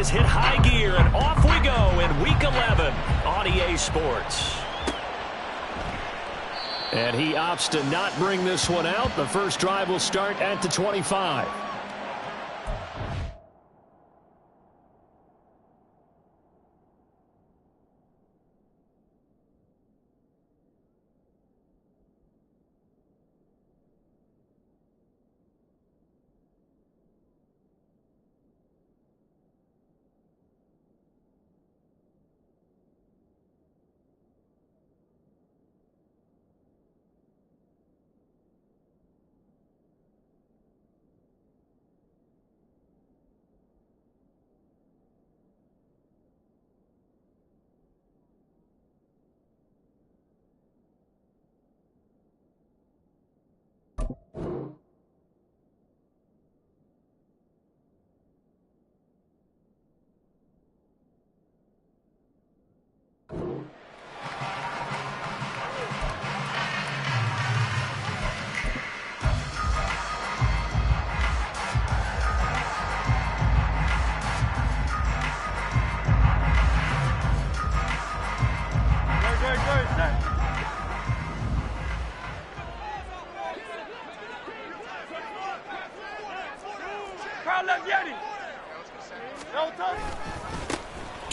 has hit high gear, and off we go in Week 11 on EA Sports. And he opts to not bring this one out. The first drive will start at the 25.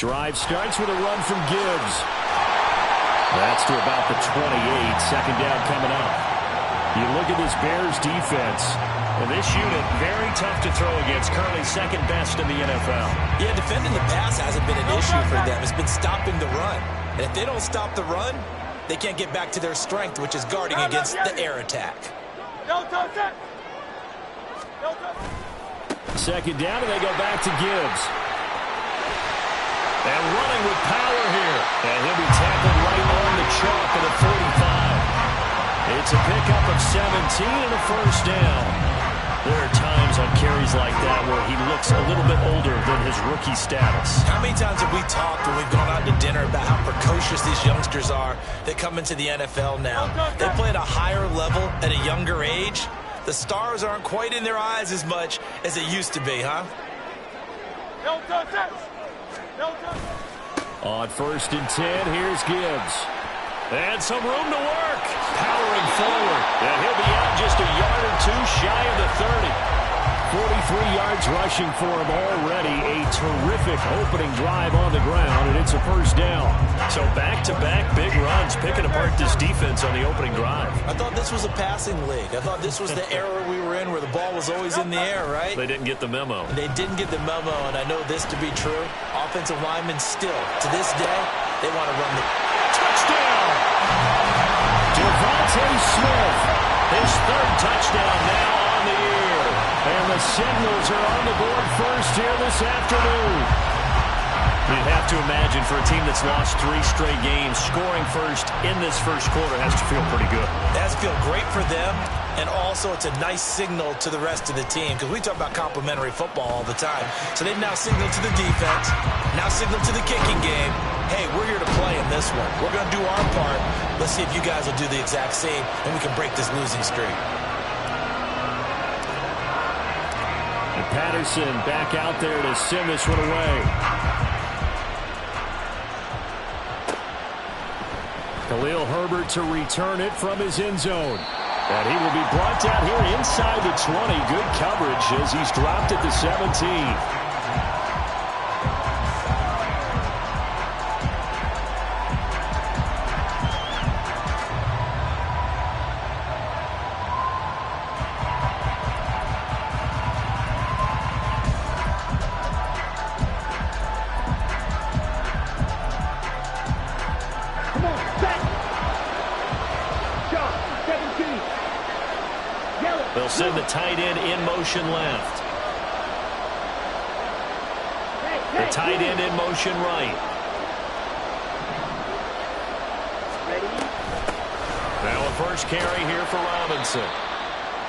Drive starts with a run from Gibbs. That's to about the 28. Second down coming up. You look at this Bears defense, and this unit very tough to throw against. Currently second best in the NFL. Yeah, defending the pass hasn't been an issue for them. It's been stopping the run. And if they don't stop the run, they can't get back to their strength, which is guarding against the air attack. Second down, and they go back to Gibbs. And running with power here. And he'll be tackled right on the chalk at the 45. It's a pickup of 17 and a first down. There are times on carries like that where he looks a little bit older than his rookie status. How many times have we talked when we've gone out to dinner about how precocious these youngsters are that come into the NFL now? They play at a higher level at a younger age. The stars aren't quite in their eyes as much as it used to be, huh? On 1st and 10, here's Gibbs. And some room to work. Powering forward. And he'll be out just a yard or two shy of the 30. 43 yards rushing for him already. A terrific opening drive on the ground, and it's a first down. So back-to-back big runs, picking apart this defense on the opening drive. I thought this was a passing league. I thought this was the era we were in where the ball was always in the air, right? They didn't get the memo. They didn't get the memo, and I know this to be true. Offensive linemen still, to this day, they want to run the touchdown. Devontae Smith, his third touchdown now on the year. And the Sentinels are on the board first here this afternoon. You'd have to imagine for a team that's lost 3 straight games, scoring first in this first quarter has to feel pretty good. It has to feel great for them, and also it's a nice signal to the rest of the team, because we talk about complimentary football all the time. So they've now signaled to the defense, now signaled to the kicking game, hey, we're here to play in this one. We're going to do our part. Let's see if you guys will do the exact same, and we can break this losing streak. And Patterson back out there to send this one away. Khalil Herbert to return it from his end zone. And he will be brought down here inside the 20. Good coverage as he's dropped at the 17. They'll send the tight end in motion left. The tight end in motion right. Now a first carry here for Robinson.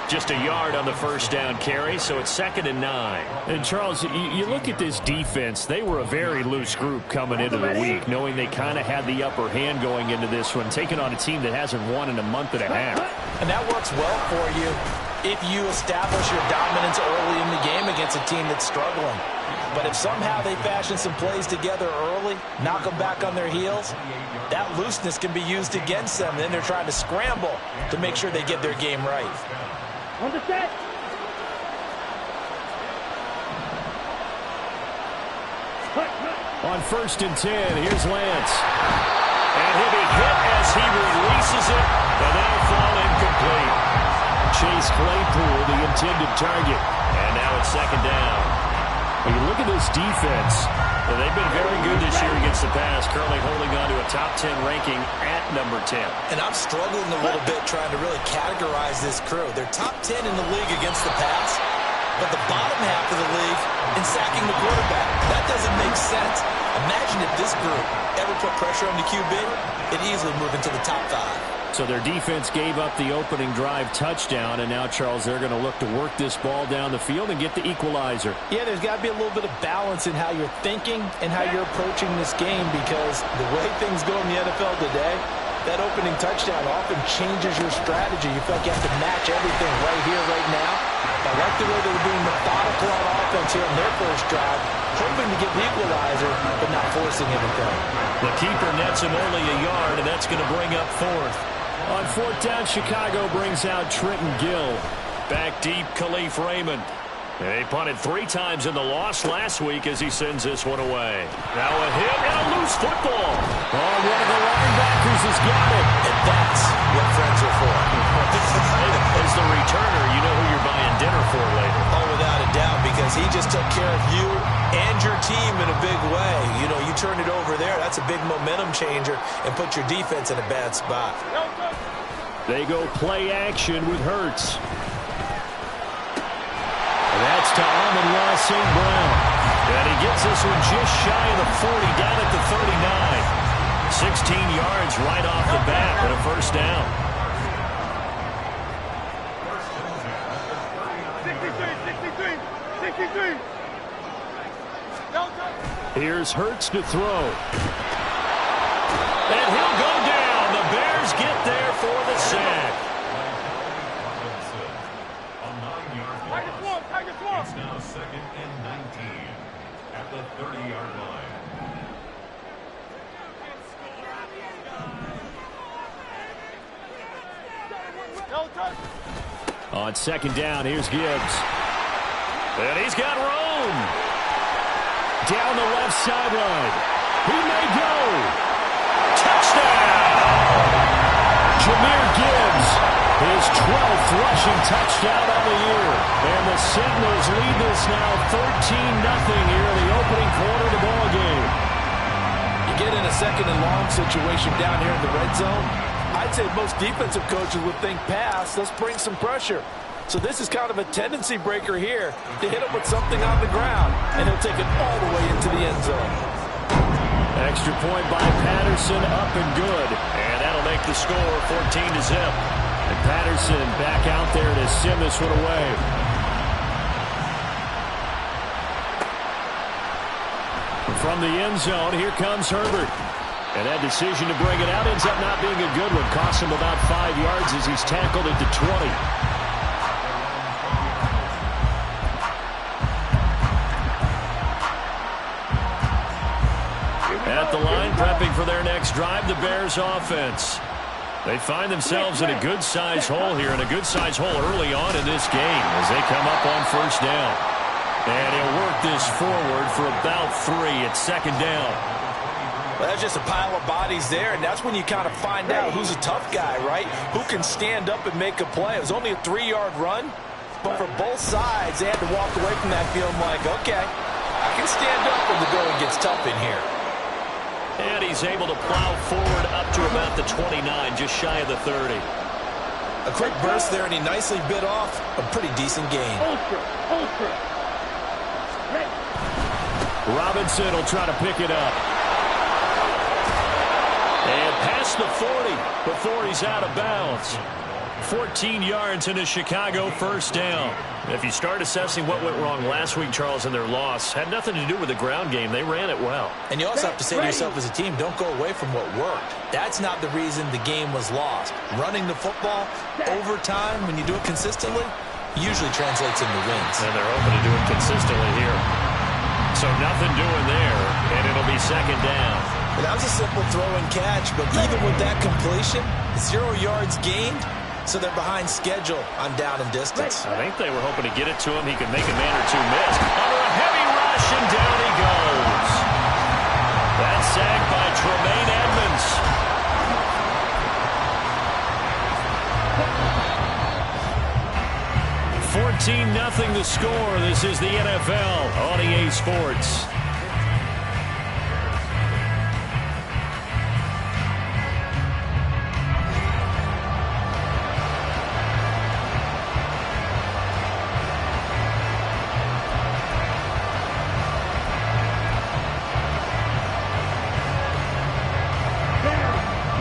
Just a yard on the first down carry, so it's 2nd and 9. And, Charles, you look at this defense, they were a very loose group coming into the week, knowing they kind of had the upper hand going into this one, taking on a team that hasn't won in a month and a half. And that works well for you if you establish your dominance early in the game against a team that's struggling. But if somehow they fashion some plays together early, knock them back on their heels, that looseness can be used against them. Then they're trying to scramble to make sure they get their game right. On the set. On 1st and 10, here's Lance. And he'll be hit as he releases it, and that'll fall incomplete. Chase Claypool, the intended target. And now it's 2nd down. When you look at this defense, they've been very good this year against the pass, currently holding on to a top 10 ranking at number 10. And I'm struggling a little bit trying to really categorize this crew. They're top 10 in the league against the pass, but the bottom half of the league in sacking the quarterback. That doesn't make sense. Imagine if this group ever put pressure on the QB, it'd easily move into the top 5. So their defense gave up the opening drive touchdown, and now, Charles, they're going to look to work this ball down the field and get the equalizer. Yeah, there's got to be a little bit of balance in how you're thinking and how you're approaching this game, because the way things go in the NFL today, that opening touchdown often changes your strategy. You feel like you have to match everything right here, right now. I like the way they were being methodical on offense here on their first drive, hoping to get the equalizer, but not forcing anything. The keeper nets him only a yard, and that's going to bring up 4th. On 4th down, Chicago brings out Trenton Gill. Back deep, Khalif Raymond. They punted 3 times in the loss last week as he sends this one away. Now a hit and a loose football. Oh, one of the linebackers has got it. And that's what friends are for. As the returner, you know who you're buying dinner for later. Oh, without a doubt, because he just took care of you and your team in a big way. You know, you turn it over there, that's a big momentum changer, and put your defense in a bad spot. They go play action with Hurts. And that's to Amon-Ra St. Brown. And he gets this one just shy of the 40, down at the 39. 16 yards right off the bat and a 1st down. 63. Here's Hurts to throw. And he'll go down. The Bears get there for the sack. It's now 2nd and 19 at the 30-yard line. On 2nd down, here's Gibbs. And he's got room. Down the left sideline. He may go. Touchdown! Jahmyr Gibbs, his 12th rushing touchdown on the year. And the Sentinels lead this now 13-0 here in the opening quarter of the ball game. You get in a 2nd and long situation down here in the red zone, I'd say most defensive coaches would think pass, let's bring some pressure. So this is kind of a tendency breaker here to hit him with something on the ground, and he'll take it all the way into the end zone. Extra point by Patterson, up and good. And that'll make the score 14-0. And Patterson back out there to send this one away. From the end zone, here comes Herbert. And that decision to bring it out ends up not being a good one. Costs him about 5 yards as he's tackled at the 20. At the line, prepping for their next drive, the Bears offense. They find themselves in a good-sized hole here, and a good-sized hole early on in this game as they come up on 1st down. And he'll work this forward for about 3 at 2nd down. Well, that's just a pile of bodies there, and that's when you kind of find out who's a tough guy, right? Who can stand up and make a play. It was only a 3-yard run, but for both sides, they had to walk away from that feeling like, okay, I can stand up when the going gets tough in here. And he's able to plow forward up to about the 29, just shy of the 30. A quick burst there, and he nicely bit off a pretty decent gain. Ultra. Robinson will try to pick it up. And past the 40 before he's out of bounds. 14 yards in a Chicago 1st down. If you start assessing what went wrong last week, Charles, in their loss, had nothing to do with the ground game. They ran it well. And you also have to say to yourself as a team, don't go away from what worked. That's not the reason the game was lost. Running the football over time, when you do it consistently, usually translates into wins. And they're hoping to do it consistently here. So nothing doing there, and it'll be second down. And that was a simple throw and catch, but even with that completion, 0 yards gained, so they're behind schedule on down and distance. I think they were hoping to get it to him. He could make a man or two miss. Under a heavy rush, and down he goes. That's sacked by Tremaine Edmonds. 14-0 the score. This is the NFL on EA Sports.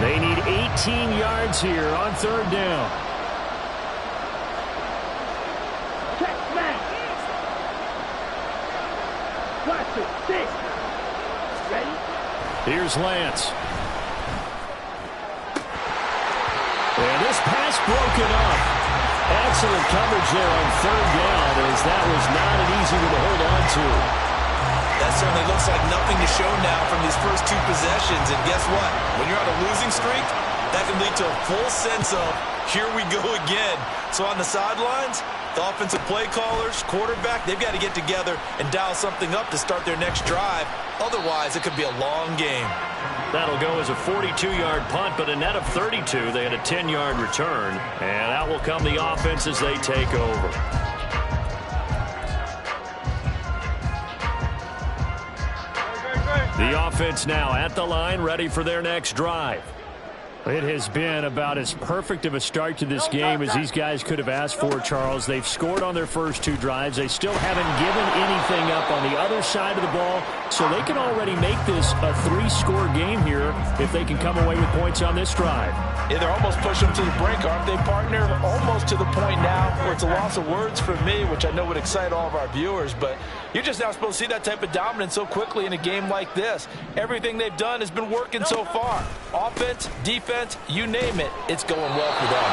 They need 18 yards here on third down. Check, smash. Watch it, 6. Ready? Here's Lance. And this pass broken up. Excellent coverage there on third down, as that was not an easy one to hold on to. That certainly looks like nothing to show now from these first 2 possessions. And guess what? When you're on a losing streak, that can lead to a full sense of, here we go again. So on the sidelines, the offensive play callers, quarterback, they've got to get together and dial something up to start their next drive. Otherwise, it could be a long game. That'll go as a 42-yard punt, but a net of 32. They had a 10-yard return. And out will come the offense as they take over. The offense now at the line, ready for their next drive. It has been about as perfect of a start to this game as these guys could have asked for, Charles. They've scored on their first 2 drives. They still haven't given anything up on the other side of the ball, so they can already make this a 3-score game here if they can come away with points on this drive. Yeah, they're almost pushing them to the brink, aren't they, partner? Almost to the point now where it's a loss of words for me, which I know would excite all of our viewers, but you're just now supposed to see that type of dominance so quickly in a game like this. Everything they've done has been working so far. Offense, defense, you name it, it's going well for them.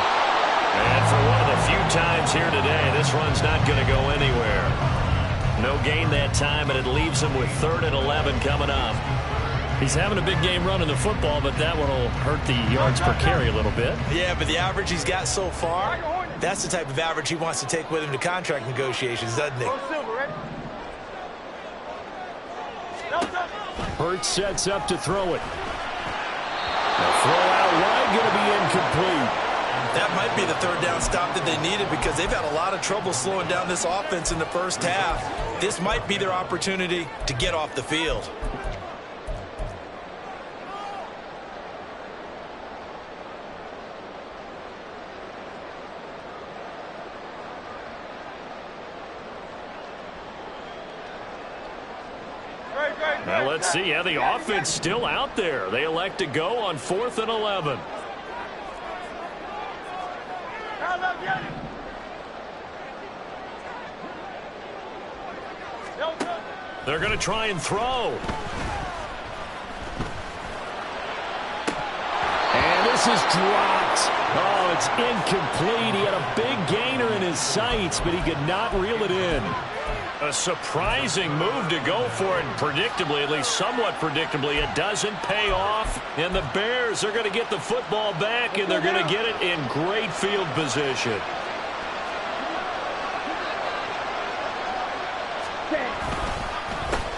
And for one of the few times here today, this run's not going to go anywhere. No gain that time, and it leaves him with 3rd and 11 coming up. He's having a big game running the football, but that one will hurt the yards per carry a little bit. Yeah, but the average he's got so far, that's the type of average he wants to take with him to contract negotiations, doesn't he? Hurts sets up to throw it. The throw out wide going to be incomplete. That might be the 3rd down stop that they needed because they've had a lot of trouble slowing down this offense in the first half. This might be their opportunity to get off the field. Now let's see how the offense still out there. They elect to go on 4th and 11. They're going to try and throw. And this is dropped. Oh, it's incomplete. He had a big gainer in his sights, but he could not reel it in. A surprising move to go for it, and predictably, at least somewhat predictably, it doesn't pay off. And the Bears are going to get the football back, and they're going to get it in great field position.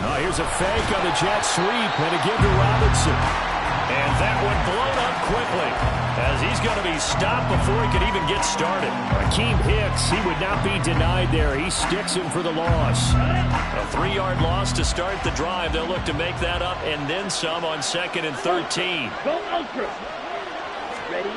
Oh, here's a fake on the jet sweep, and a give to Robinson. And that one blown up quickly, as he's going to be stopped before he could even get started. Akeem Hicks, he would not be denied there. He sticks him for the loss. A 3-yard loss to start the drive. They'll look to make that up and then some on 2nd and 13. Go ultra. Ready?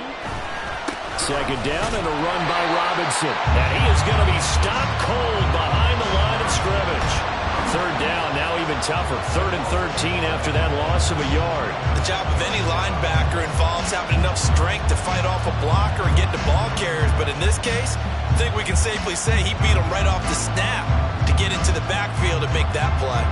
2nd down and a run by Robinson. And he is going to be stopped cold behind the line of scrimmage. 3rd down, now even tougher. 3rd and 13 after that loss of a yard. The job of any linebacker involves having enough strength to fight off a blocker and get to ball carriers. But in this case, I think we can safely say he beat him right off the snap to get into the backfield and make that play.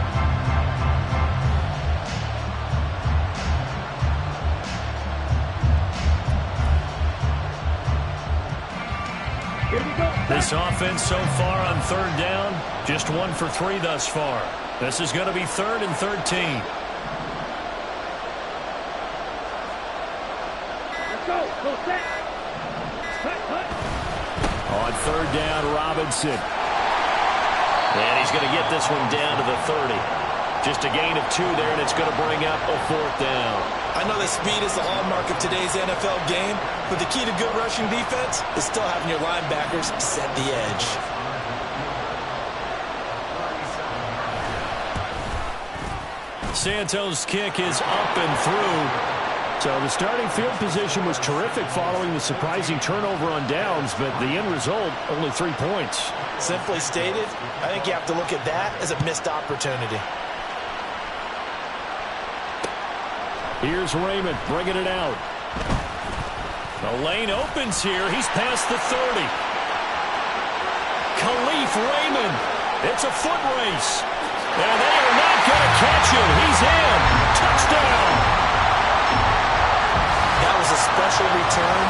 Here we go. This offense so far on 3rd down, just 1 for 3 thus far. This is going to be 3rd and 13. Let's go. Go set. Cut. On 3rd down, Robinson. And he's going to get this one down to the 30. Just a gain of 2 there, and it's going to bring up a 4th down. I know that speed is the hallmark of today's NFL game, but the key to good rushing defense is still having your linebackers set the edge. Santos' kick is up and through. So the starting field position was terrific following the surprising turnover on downs, but the end result, only 3 points. Simply stated, I think you have to look at that as a missed opportunity. Here's Raymond bringing it out. The lane opens here. He's past the 30. Khalif Raymond. It's a foot race. And they are not going to catch him. He's in. Touchdown. That was a special return,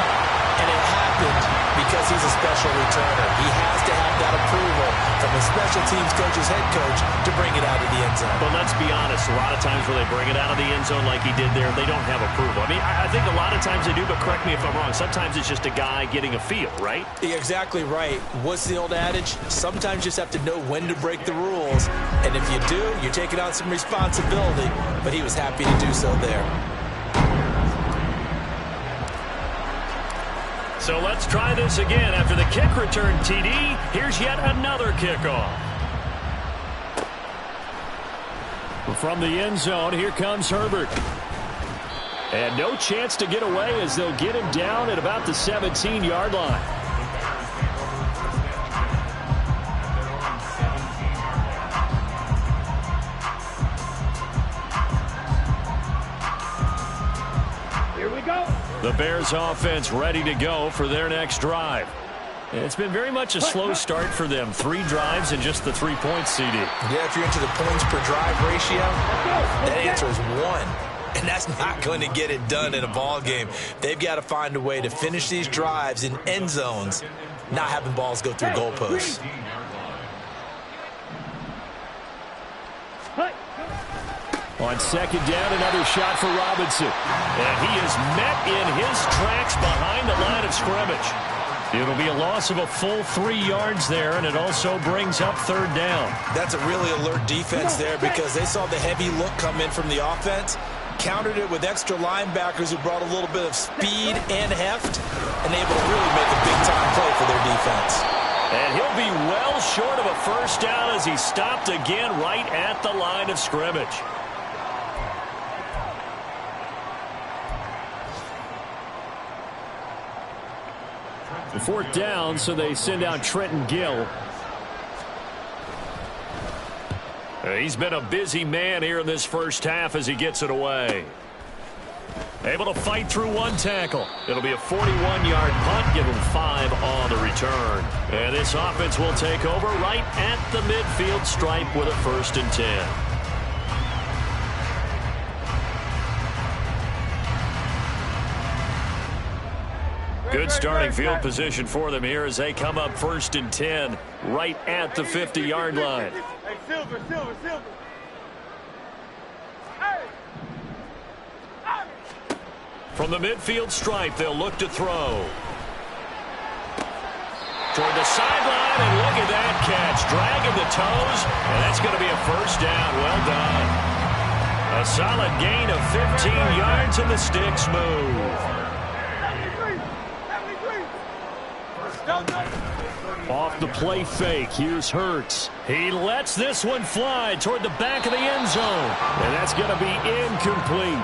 and it happened because he's a special returner. He has to have that approval from the special teams coach's head coach to bring it out of the end zone. But let's be honest, a lot of times when they bring it out of the end zone like he did there, they don't have approval. I mean, I think a lot of times they do, but correct me if I'm wrong. Sometimes it's just a guy getting a feel, right? You're exactly right. What's the old adage? Sometimes you just have to know when to break the rules. And if you do, you're taking on some responsibility. But he was happy to do so there. So let's try this again. After the kick return TD, here's yet another kickoff. From the end zone, here comes Herbert. And no chance to get away as they'll get him down at about the 17-yard line. The Bears offense ready to go for their next drive. It's been very much a slow start for them. 3 drives and just the 3 points, CD. Yeah, if you're into the points per drive ratio, that answer is 1. And that's not going to get it done in a ball game. They've got to find a way to finish these drives in end zones, not having balls go through goalposts. On 2nd down, another shot for Robinson. And he is met in his tracks behind the line of scrimmage. It'll be a loss of a full 3 yards there, and it also brings up 3rd down. That's a really alert defense there because they saw the heavy look come in from the offense, countered it with extra linebackers who brought a little bit of speed and heft, and able to really make a big-time play for their defense. And he'll be well short of a 1st down as he stopped again right at the line of scrimmage. The 4th down, so they send out Trenton Gill. He's been a busy man here in this first half as he gets it away. Able to fight through 1 tackle. It'll be a 41-yard punt, give him 5 on the return. And this offense will take over right at the midfield stripe with a 1st and 10. Good starting field position for them here as they come up 1st and 10 right at the 50-yard line. Hey, Silver. From the midfield stripe, they'll look to throw. Toward the sideline, and look at that catch. Dragging the toes, and that's going to be a 1st down. Well done. A solid gain of 15 yards, and the sticks move. Off the play fake, here's Hurts. He lets this one fly toward the back of the end zone. And that's going to be incomplete.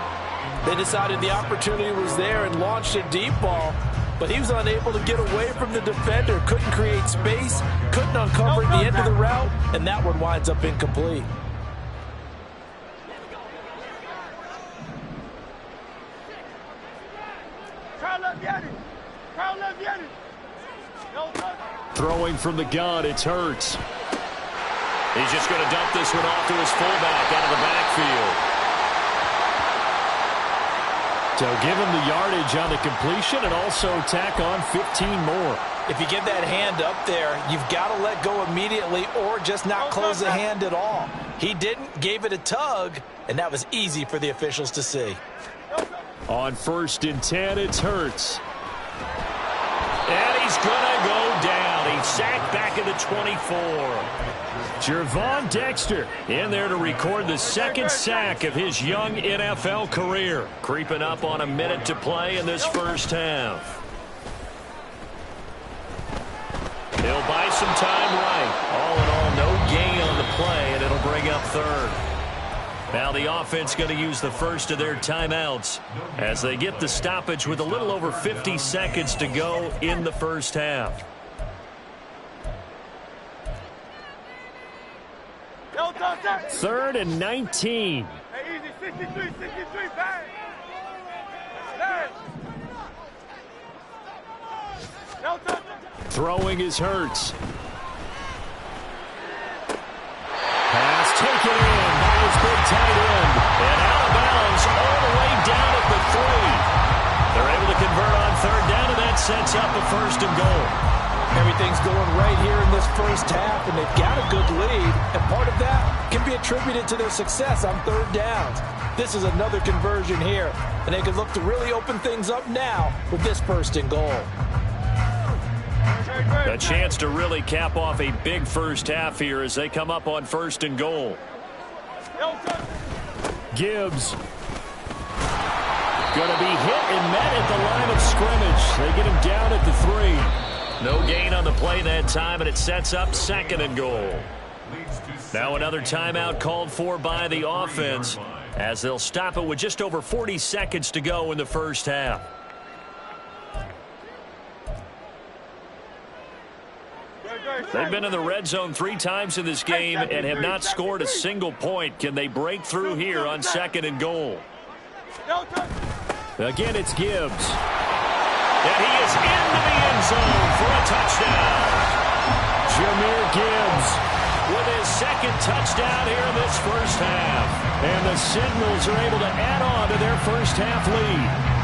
They decided the opportunity was there and launched a deep ball, but he was unable to get away from the defender, couldn't create space, couldn't uncover the end of the route, and that one winds up incomplete. Throwing from the gun, it's Hurts. He's just going to dump this one off to his fullback out of the backfield. So give him the yardage on the completion and also tack on 15 more. If you get that hand up there, you've got to let go immediately or just not close the hand at all. He didn't, gave it a tug, and that was easy for the officials to see. On 1st and 10, it's Hurts. And he's going to go down. He's sacked back at the 24. Gervon Dexter in there to record the second sack of his young NFL career. Creeping up on a minute to play in this first half. He'll buy some time right. All in all, no gain on the play, and it'll bring up 3rd. Now the offense going to use the first of their timeouts as they get the stoppage with a little over 50 seconds to go in the first half. Third and 19. Hey, easy, 63, bang. Bang. No touch. Throwing is Hurts. Pass taken in by his big tight end. And out of bounds all the way down at the 3. They're able to convert on 3rd down, and that sets up a 1st and goal. Everything's going right here in this first half, and they've got a good lead. And part of that can be attributed to their success on 3rd downs. This is another conversion here, and they can look to really open things up now with this 1st and goal. A chance to really cap off a big first half here as they come up on 1st and goal. Gibbs going to be hit and met at the line of scrimmage. They get him down at the 3. No gain on the play that time, and it sets up 2nd and goal. Now another timeout called for by the offense as they'll stop it with just over 40 seconds to go in the first half. They've been in the red zone 3 times in this game and have not scored a single point. Can they break through here on 2nd and goal? Again, it's Gibbs. And he is into the end zone for a touchdown. Jahmyr Gibbs with his 2nd touchdown here in this first half. And the Sentinels are able to add on to their first half lead.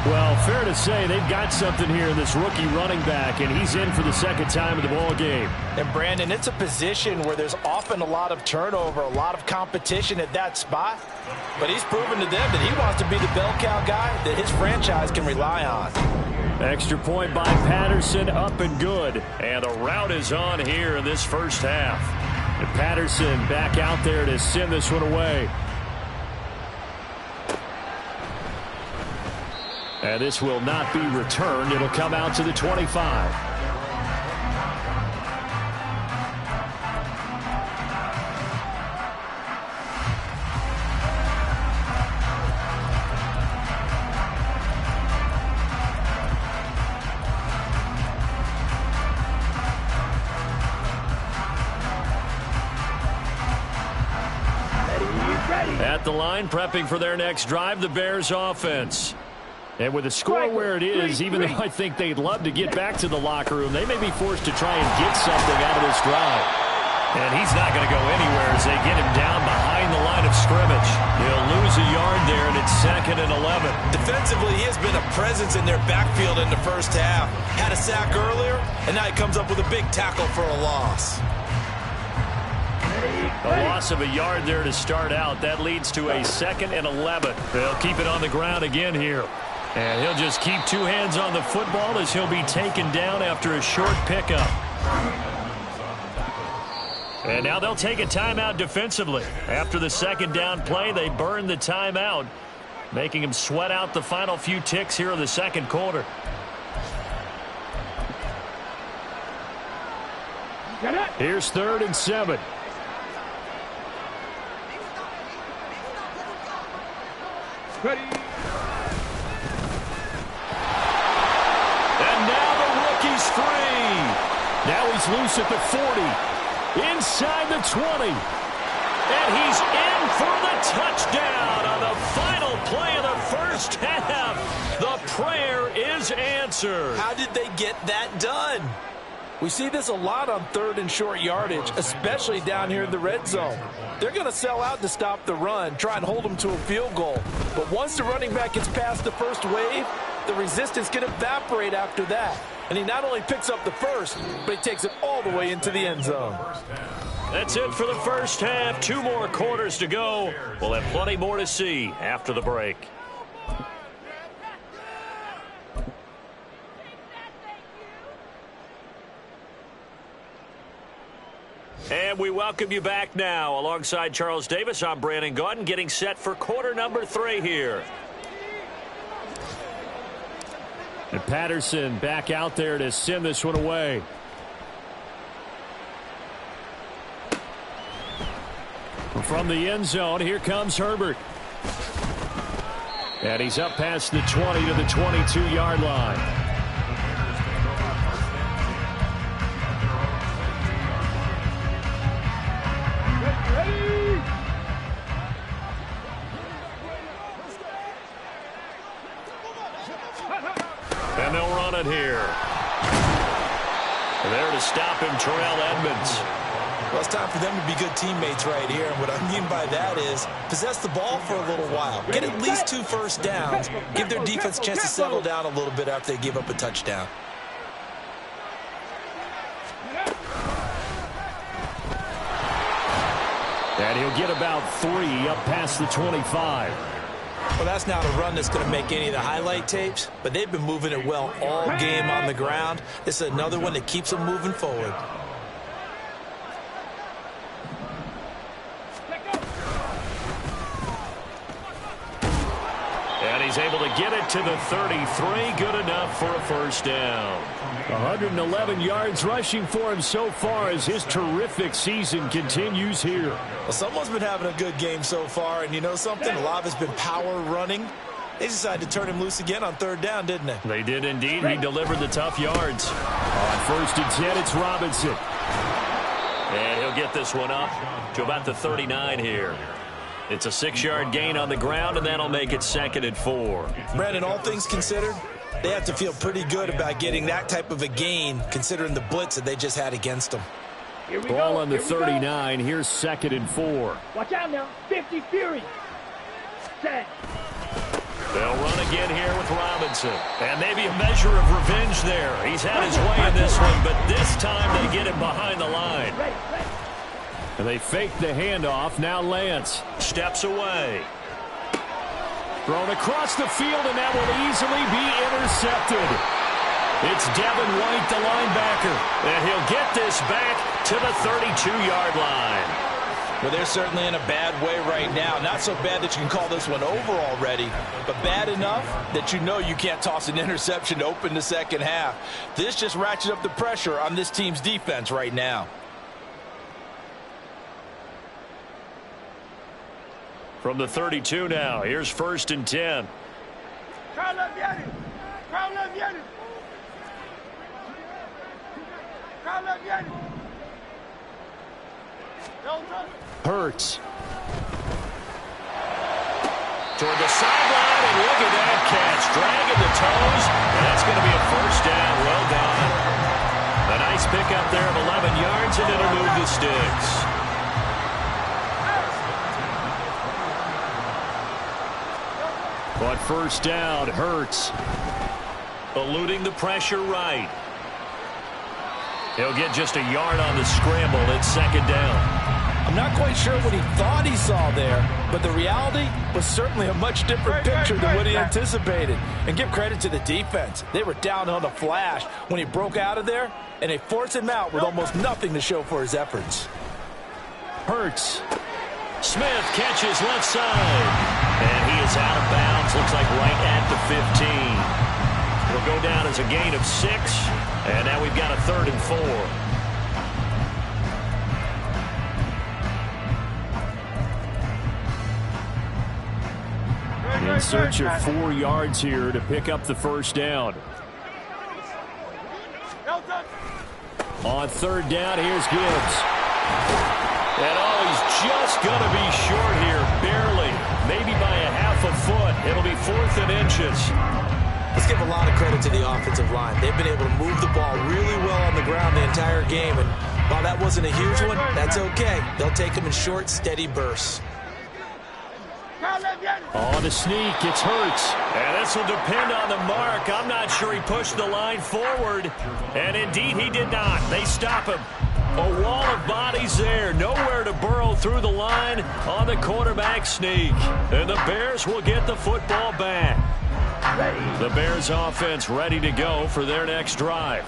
Well, fair to say they've got something here in this rookie running back, and he's in for the 2nd time of the ball game. And, Brandon, it's a position where there's often a lot of turnover, a lot of competition at that spot. But he's proven to them that he wants to be the bell cow guy that his franchise can rely on. Extra point by Patterson, up and good. And a rout is on here in this first half. And Patterson back out there to send this one away. And this will not be returned. It'll come out to the 25. At the line, prepping for their next drive, the Bears offense. And with the score where it is, even though I think they'd love to get back to the locker room, they may be forced to try and get something out of this drive. And he's not going to go anywhere as they get him down behind the line of scrimmage. He'll lose a yard there, and it's 2nd and 11. Defensively, he has been a presence in their backfield in the first half. Had a sack earlier, and now he comes up with a big tackle for a loss. A loss of a yard there to start out. That leads to a 2nd and 11. They'll keep it on the ground again here. And he'll just keep 2 hands on the football as he'll be taken down after a short pickup. And now they'll take a timeout defensively. After the 2nd down play, they burn the timeout, making him sweat out the final few ticks here in the 2nd quarter. Here's 3rd and 7. Ready. And now the rookie's free. Now he's loose at the 40. Inside the 20. And he's in for the touchdown on the final play of the first half. The prayer is answered. How did they get that done? We see this a lot on third and short yardage, especially down here in the red zone. They're going to sell out to stop the run, try and hold them to a field goal. But once the running back gets past the first wave, the resistance can evaporate after that. And he not only picks up the first, but he takes it all the way into the end zone. That's it for the first half. 2 more quarters to go. We'll have plenty more to see after the break. And we welcome you back now. Alongside Charles Davis, I'm Brandon Gaudin, getting set for quarter number 3 here. And Patterson back out there to send this one away. From the end zone, here comes Herbert. And he's up past the 20 to the 22-yard line. And they'll run it here. And there to stop him, Terrell Edmonds. Well, it's time for them to be good teammates right here. And what I mean by that is possess the ball for a little while. Get at least 2 first downs. Give their defense a chance to settle down a little bit after they give up a touchdown. And he'll get about 3 up past the 25. Well, that's not a run that's going to make any of the highlight tapes, but they've been moving it well all game on the ground. This is another one that keeps them moving forward. And he's able to get it to the 33. Good enough for a first down. 111 yards rushing for him so far as his terrific season continues here. Well, someone's been having a good game so far, and you know something? A lot of it's been power running. They decided to turn him loose again on 3rd down, didn't they? They did indeed. He delivered the tough yards. On 1st and 10, it's Robinson. And he'll get this one up to about the 39 here. It's a 6-yard gain on the ground, and that'll make it 2nd and 4. Brandon, all things considered, they have to feel pretty good about getting that type of a gain, considering the blitz that they just had against them. Ball on the 39. Here's 2nd and 4. Watch out now. 50 Fury. Set. They'll run again here with Robinson. And maybe a measure of revenge there. He's had his way in this one, but this time they get him behind the line. And they fake the handoff. Now Lance steps away. Thrown across the field, and that will easily be intercepted. It's Devin White, the linebacker. And he'll get this back to the 32-yard line. Well, they're certainly in a bad way right now. Not so bad that you can call this one over already, but bad enough that you know you can't toss an interception to open the second half. This just ratchets up the pressure on this team's defense right now. From the 32 now, here's 1st and 10. Hurts. Toward the sideline, and look at that catch. Dragging the toes, and that's going to be a first down. Well done. A nice pickup there of 11 yards, and it'll move the sticks. On 1st down, Hurts. Eluding the pressure right. He'll get just a yard on the scramble. It's 2nd down. I'm not quite sure what he thought he saw there, but the reality was certainly a much different picture than what he anticipated. And give credit to the defense. They were down on the flash when he broke out of there, and they forced him out with almost nothing to show for his efforts. Hurts. Smith catches left side. And he is out of bounds. Looks like right at the 15. It'll go down as a gain of 6. And now we've got a 3rd and 4. In search of 4 yards here to pick up the first down. On 3rd down, here's Gibbs. And oh, he's just going to be short here, barely. Maybe by a half a foot. It'll be 4th and inches. Let's give a lot of credit to the offensive line. They've been able to move the ball really well on the ground the entire game, and while that wasn't a huge one, that's okay. They'll take them in short, steady bursts. On the sneak, it's Hurts. And this will depend on the mark. I'm not sure he pushed the line forward. And indeed, he did not. They stop him. A wall of bodies there. Nowhere to burrow through the line on the quarterback sneak. And the Bears will get the football back. The Bears offense ready to go for their next drive.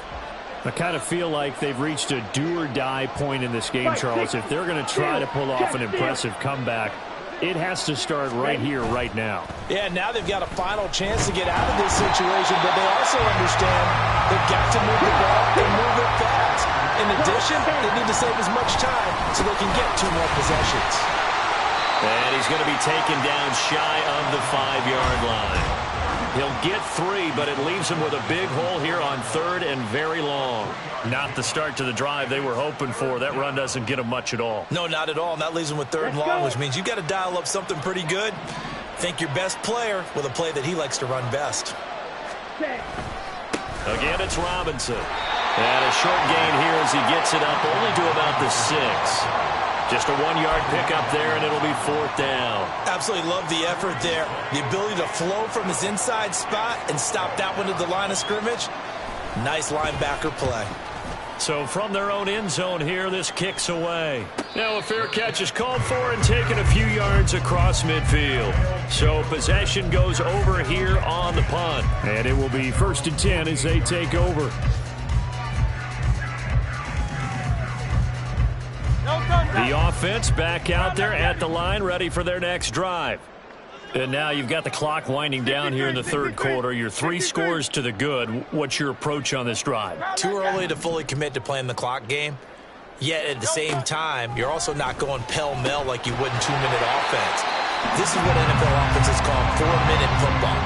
I kind of feel like they've reached a do-or-die point in this game, Charles. If they're going to try to pull off an impressive comeback, it has to start right here, right now. Yeah, now they've got a final chance to get out of this situation, but they also understand they've got to move the ball and move it fast. In addition, they need to save as much time so they can get 2 more possessions. And he's going to be taken down shy of the 5-yard line. He'll get 3, but it leaves him with a big hole here on 3rd and very long. Not the start to the drive they were hoping for. That run doesn't get him much at all. No, not at all. And that leaves him with 3rd and long, which means you've got to dial up something pretty good. Think your best player with a play that he likes to run best. Again, it's Robinson. And a short gain here as he gets it up only to about the 6. Just a 1-yard pickup there, and it'll be 4th down. Absolutely love the effort there. The ability to flow from his inside spot and stop that one to the line of scrimmage. Nice linebacker play. So from their own end zone here, this kicks away. Now a fair catch is called for and taken a few yards across midfield. So possession goes over here on the punt. And it will be 1st and 10 as they take over. The offense back out there at the line, ready for their next drive. And now you've got the clock winding down here in the 3rd quarter. You're 3 scores to the good. What's your approach on this drive? Too early to fully commit to playing the clock game. Yet at the same time, you're also not going pell-mell like you would in 2-minute offense. This is what NFL offenses call 4-minute football.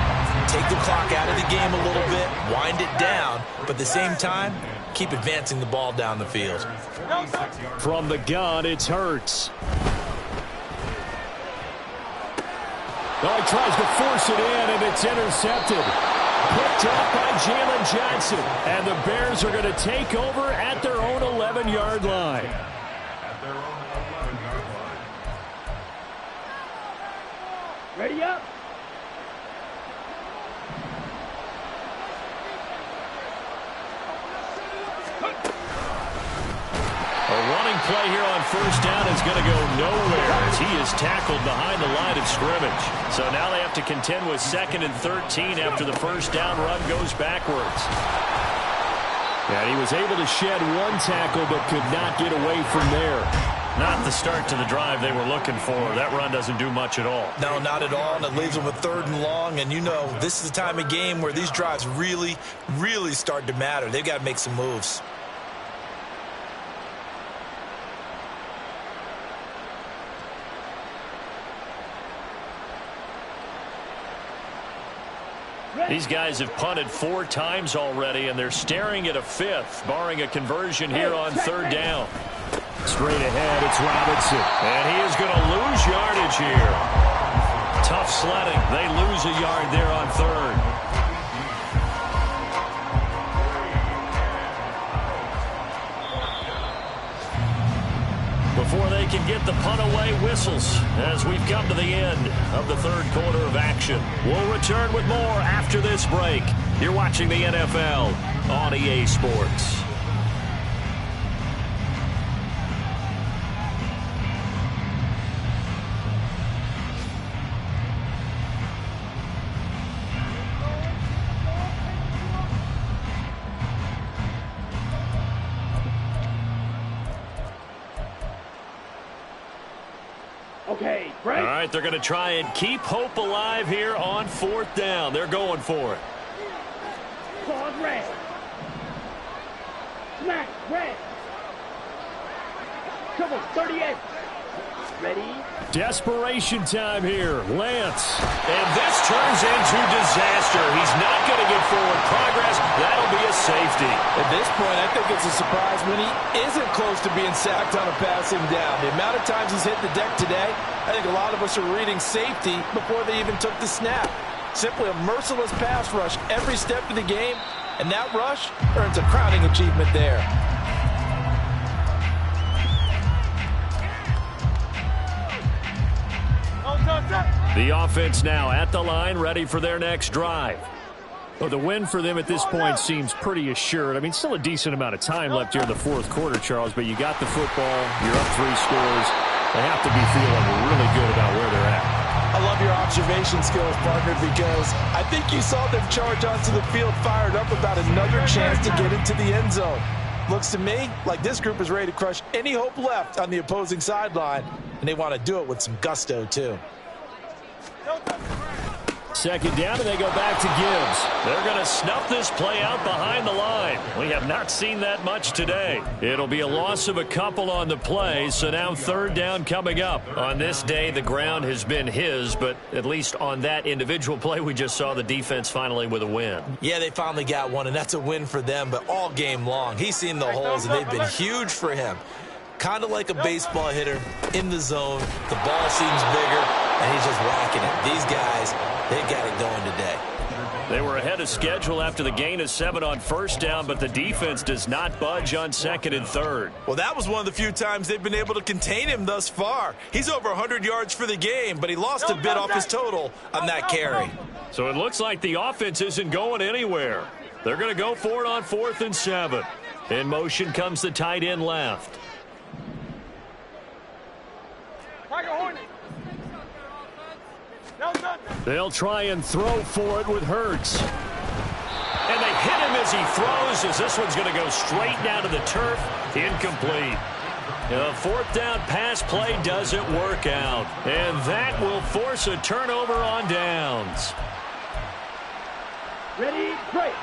Take the clock out of the game a little bit, wind it down, but at the same time, keep advancing the ball down the field. From the gun, it's Hurts. Oh, he tries to force it in, and it's intercepted. Picked up by Jalen Johnson. And the Bears are going to take over at their own 11-yard line. At their own 11-yard line. Ready up. A running play here on 1st down is going to go nowhere as he is tackled behind the line of scrimmage. So now they have to contend with 2nd and 13 after the 1st down run goes backwards. And he was able to shed 1 tackle but could not get away from there. Not the start to the drive they were looking for. That run doesn't do much at all. No, not at all, and it leaves them with 3rd and long. And you know, this is the time of game where these drives really, really start to matter. They've got to make some moves. These guys have punted 4 times already, and they're staring at a 5th, barring a conversion here on 3rd down. Straight ahead, it's Robinson. And he is going to lose yardage here. Tough sledding. They lose a yard there on 3rd. Before they can get the punt away, whistles as we've come to the end of the 3rd quarter of action. We'll return with more after this break. You're watching the NFL on EA Sports. Okay, break. All right, they're going to try and keep hope alive here on 4th down. They're going for it. Pause red. Smack red. Come on, 38. Ready? Desperation time here. Lance. And this turns into disaster. He's not going to get forward progress. That'll be a safety. At this point, I think it's a surprise when he isn't close to being sacked on a passing down. The amount of times he's hit the deck today, I think a lot of us are reading safety before they even took the snap. Simply a merciless pass rush every step of the game, and that rush earns a crowning achievement there. The offense now at the line, ready for their next drive. Well, the win for them at this point seems pretty assured. I mean, still a decent amount of time left here in the fourth quarter, Charles, but you got the football, you're up 3 scores. They have to be feeling really good about where they're at. I love your observation skills, partner, because I think you saw them charge onto the field fired up about another chance to get into the end zone. Looks to me like this group is ready to crush any hope left on the opposing sideline, and they want to do it with some gusto, too. Second down, and they go back to Gibbs. They're going to snuff this play out behind the line. We have not seen that much today. It'll be a loss of a couple on the play, so now third down coming up. On this day, the ground has been his, but at least on that individual play, we just saw the defense finally with a win. Yeah, they finally got one, and that's a win for them, but all game long, he's seen the holes, and they've been huge for him. Kind of like a baseball hitter in the zone. The ball seems bigger, and he's just whacking it. These guys, they've got it going today. They were ahead of schedule after the gain of 7 on first down, but the defense does not budge on second and third. Well, that was one of the few times they've been able to contain him thus far. He's over 100 yards for the game, but he lost a bit off his total on that carry. So it looks like the offense isn't going anywhere. They're going to go for it on 4th and 7. In motion comes the tight end left. They'll try and throw for it with Hurts. And they hit him as he throws, as this one's going to go straight down to the turf. Incomplete. The 4th down pass play doesn't work out. And that will force a turnover on downs. Ready, break.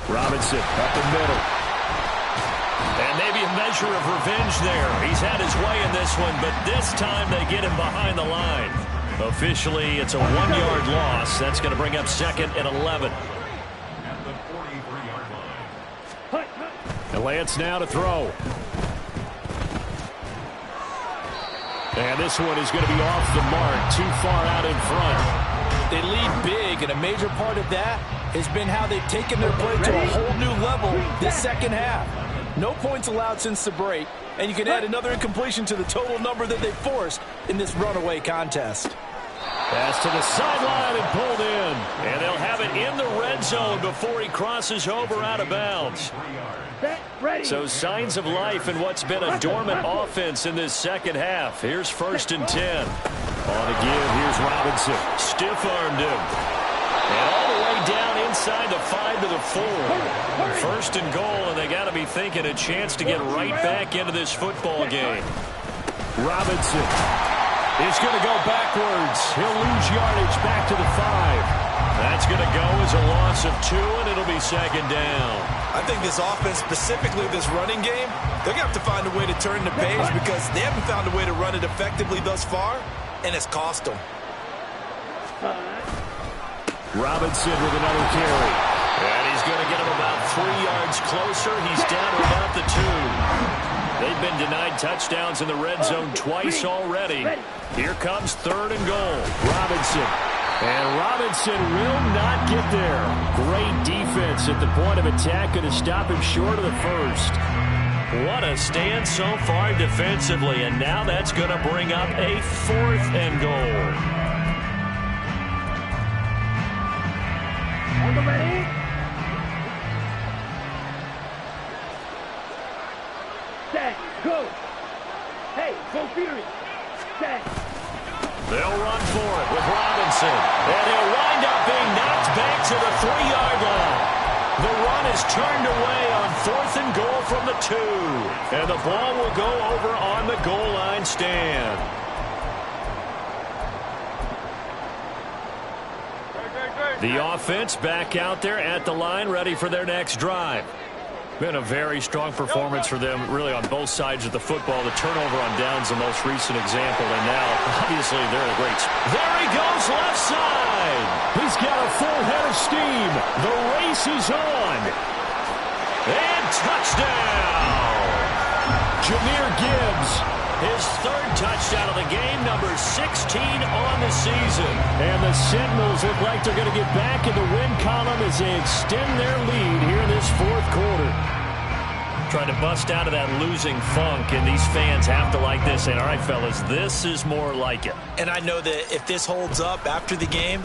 Robinson up the middle. And maybe a measure of revenge there. He's had his way in this one, but this time they get him behind the line. Officially, it's a 1-yard loss. That's going to bring up 2nd and 11. At the 43-yard line. And Lance now to throw. And this one is going to be off the mark, too far out in front. They lead big, and a major part of that has been how they've taken their play to a whole new level this second half. No points allowed since the break, and you can add another incompletion to the total number that they forced in this runaway contest. Pass to the sideline and pulled in. And they'll have it in the red zone before he crosses over out of bounds. So signs of life in what's been a dormant offense in this second half. Here's 1st and 10. On the give, here's Robinson. Stiff-armed him. And all the way down inside the 5 to the 4. 1st and goal, and they got to be thinking a chance to get right back into this football game. Robinson is going to go backwards. He'll lose yardage back to the 5. That's going to go as a loss of 2, and it'll be 2nd down. I think this offense, specifically this running game, they're going to have to find a way to turn the page because they haven't found a way to run it effectively thus far, and it's cost them. Robinson with another carry. And he's going to get him about 3 yards closer. He's down to about the 2. They've been denied touchdowns in the red zone twice already. Here comes 3rd and goal. Robinson. And Robinson will not get there. Great defense at the point of attack, going to stop him short of the 1st. What a stand so far defensively, and now that's going to bring up a 4th and goal. On the ready. Set, go. Hey, go Fury. Set. They'll run for it with Robinson. And he'll wind up being knocked back to the 3-yard line. The run is turned away on 4th and goal from the 2. And the ball will go over on the goal line stand. The offense back out there at the line, ready for their next drive. Been a very strong performance for them, really, on both sides of the football. The turnover on downs, the most recent example, and now, obviously, they're in a great spot. There he goes, left side. He's got a full head of steam. The race is on. And touchdown. Jahmyr Gibbs His third touchdown of the game, number 16 on the season. And the Sentinels look like they're going to get back in the win column as they extend their lead here in this fourth quarter. Trying to bust out of that losing funk, and these fans have to like this. And all right, fellas, this is more like it. And I know that if this holds up after the game,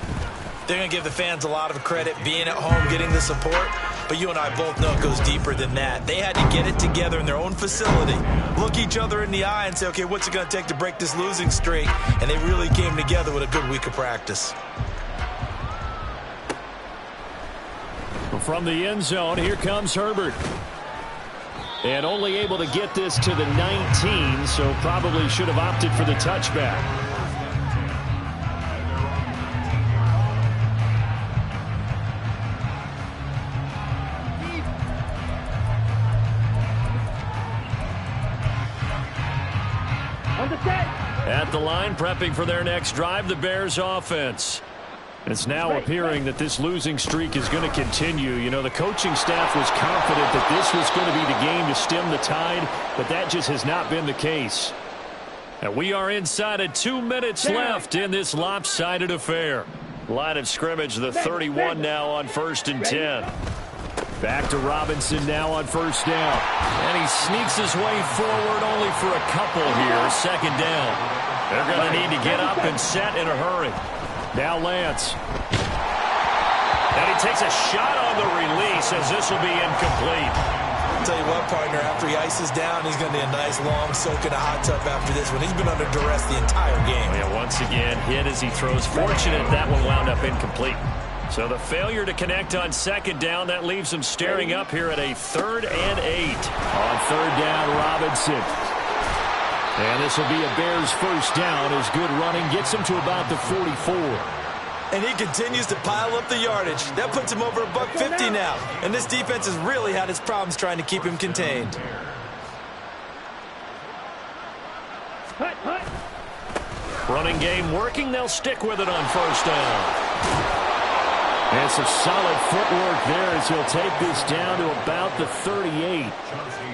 they're going to give the fans a lot of credit being at home, getting the support. But you and I both know it goes deeper than that. They had to get it together in their own facility, look each other in the eye and say, okay, what's it going to take to break this losing streak? And they really came together with a good week of practice. From the end zone, here comes Herbert. And only able to get this to the 19, so probably should have opted for the touchback. At the line, prepping for their next drive, the Bears offense. It's now appearing that this losing streak is going to continue. You know, the coaching staff was confident that this was going to be the game to stem the tide, but that just has not been the case. And we are inside of 2 minutes left in this lopsided affair. Line of scrimmage, the 31 now on 1st and 10. Back to Robinson now on 1st down. And he sneaks his way forward only for a couple here. 2nd down. They're going to need to get up and set in a hurry. Now Lance. And he takes a shot on the release as this will be incomplete. I'll tell you what, partner, after he ices down, he's going to need a nice long soak in a hot tub after this one. He's been under duress the entire game. Yeah, once again, hit as he throws. Fortunate that one wound up incomplete. So the failure to connect on 2nd down, that leaves him staring up here at a 3rd and 8. On 3rd down, Robinson. And this will be a Bears first down as good running gets him to about the 44. And he continues to pile up the yardage. That puts him over $150 now. And this defense has really had its problems trying to keep him contained. Running game working. They'll stick with it on 1st down. And some solid footwork there as he'll take this down to about the 38.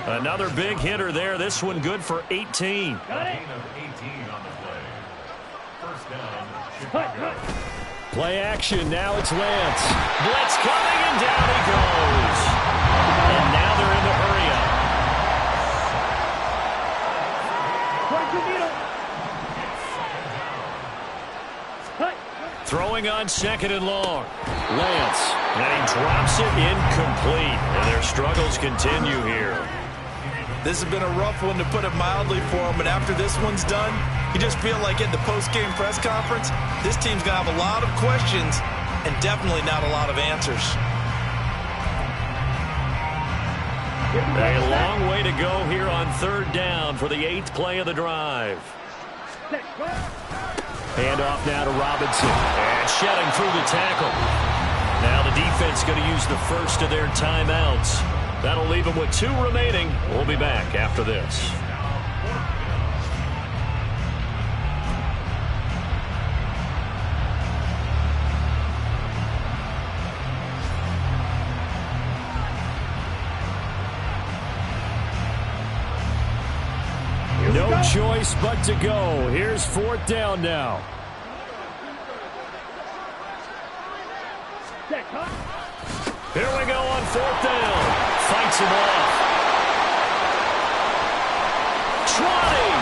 Another big hitter there. This one good for 18. Got it. 18 on the play. First down, Chicago. Play action. Now it's Lance. Blitz coming, and down he goes. And now they're in the hurry-up. Throwing on 2nd and long. Lance. And he drops it incomplete. And their struggles continue here. This has been a rough one, to put it mildly, for him. And after this one's done, you just feel like in the post-game press conference, this team's going to have a lot of questions and definitely not a lot of answers. A long way to go here on 3rd down for the 8th play of the drive. Handoff now to Robinson. And shedding through the tackle. Now the defense going to use the first of their timeouts. That'll leave them with 2 remaining. We'll be back after this. No choice but to go. Here's 4th down now. Here we go on 4th down. Fights him off. Trotting.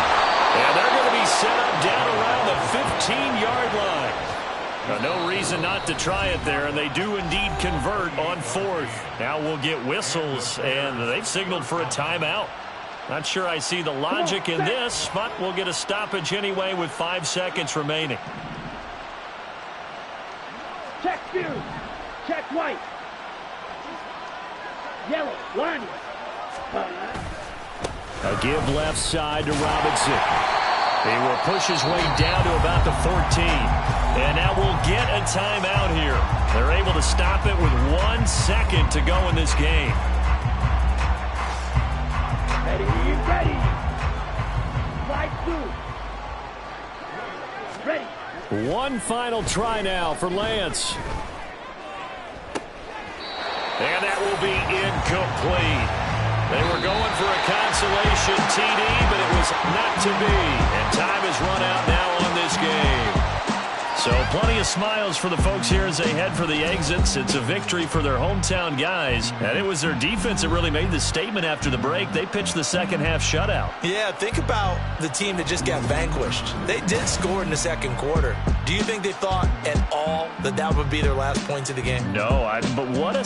And they're going to be set up down around the 15-yard line. No reason not to try it there, and they do indeed convert on 4th. Now we'll get whistles, and they've signaled for a timeout. Not sure I see the logic in this, but we'll get a stoppage anyway with 5 seconds remaining. Check Spears. Check White. Yellow. Line. A give left side to Robinson. He will push his way down to about the 14. And now we'll get a timeout here. They're able to stop it with 1 second to go in this game. Ready. Slide through. Ready. One final try now for Lance. And that will be incomplete. They were going for a consolation TD, but it was not to be. And time has run out now on this game. So plenty of smiles for the folks here as they head for the exits. It's a victory for their hometown guys. And it was their defense that really made the statement after the break. They pitched the second half shutout. Yeah, think about the team that just got vanquished. They did score in the second quarter. Do you think they thought at all that that would be their last points of the game? No, but what a